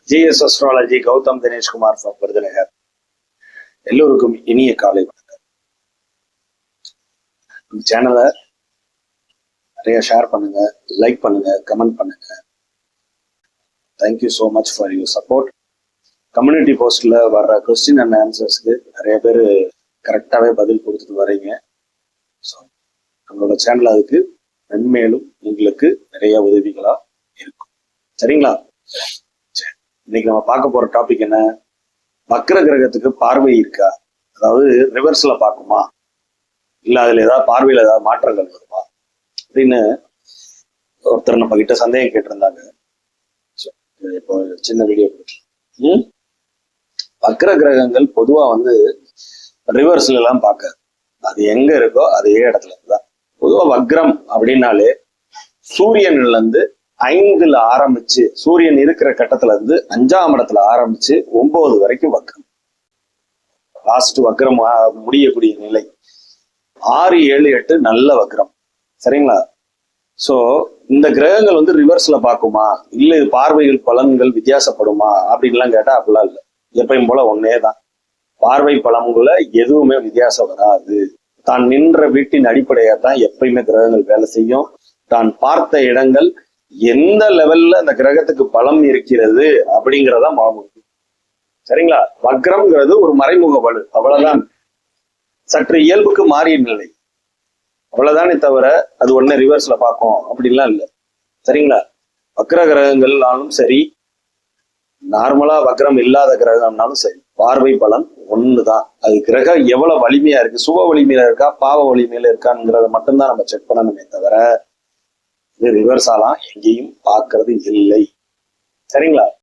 GS astrology Gautam Dineshkumar from Virudhunagar. எல்லோருக்கும் இனிய காலை வணக்கம். சேனலை நிறைய ஷேர் பண்ணுங்க, லைக் பண்ணுங்க, கமெண்ட் பண்ணுங்க. Thank you so much for your support. Community போஸ்ட்ல வர்ற கொஸ்டின் அண்ட் ஆன்சர்ஸ்க்கு நிறைய பேர் கரெக்டாகவே பதில் கொடுத்துட்டு வரீங்க. ஸோ நம்மளோட சேனல் அதுக்கு மென்மேலும் உங்களுக்கு நிறைய உதவிகளா இருக்கும். சரிங்களா? இன்னைக்கு நம்ம பார்க்க போற டாபிக் என்ன? வக்ர கிரகத்துக்கு பார்வை இருக்கா? அதாவது ரிவர்ஸ்ல பார்க்குமா, இல்ல அதுல ஏதாவது பார்வையில ஏதாவது மாற்றங்கள் வருமா அப்படின்னு ஒருத்தர் நம்ம கிட்ட சந்தேகம் கேட்டிருந்தாங்க. இப்போ சின்ன வீடியோ போட்டு, வக்ர கிரகங்கள் பொதுவா ரிவர்ஸ்ல எல்லாம் பார்க்காது. அது எங்க இருக்கோ அதே இடத்துல இருக்குதான். பொதுவா வக்ரம் அப்படின்னாலே சூரியன்ல இருந்து 5ல ஆரம்பிச்சு, சூரியன் இருக்கிற கட்டத்துல இருந்து 5ஆம் இடத்துல ஆரம்பிச்சு 9 வரைக்கும் வக்ரம். லாஸ்ட் வக்ரம் முடியக்கூடிய நிலை 6, 7, 8 நல்ல வக்ரம். சரிங்களா? சோ இந்த கிரகங்கள் ரிவர்ஸ்ல பார்க்குமா, இல்ல இது பார்வைகள் பலன்கள் வித்தியாசப்படுமா அப்படின்லாம் கேட்டா அப்படிலாம் இல்லை. எப்பயும் போல ஒன்னே தான். பார்வை பலன்குள்ள எதுவுமே வித்தியாசம் வராது. தான் நின்ற வீட்டின் அடிப்படையா தான் எப்பயுமே கிரகங்கள் வேலை செய்யும். தான் பார்த்த இடங்கள் எந்த லெவல்ல அந்த கிரகத்துக்கு பலம் இருக்கிறது அப்படிங்கிறதா மாறும். சரிங்களா? வக்ரம்ங்கிறது ஒரு மறைமுக வலு, அவ்வளவுதான். சற்று இயல்புக்கு மாறிய நிலை, அவ்வளவுதானே தவிர அது ஒண்ணு ரிவர்ஸ்ல பார்க்கும் அப்படின்லாம் இல்லை. சரிங்களா? வக்ர கிரகங்கள்னாலும் சரி, நார்மலா வக்ரம் இல்லாத கிரகம்னாலும் சரி, பார்வை பலன் ஒண்ணுதான். அது கிரகம் எவ்வளவு வலிமையா இருக்கு, சுப வலிமையில இருக்கா, பாவ வலிமையில இருக்காங்கிறத மட்டும்தான் நம்ம செக் பண்ணணுமே தவிர இது ரிவர்ஸாலாம் எங்கேயும் பார்க்கறது இல்லை. சரிங்களா?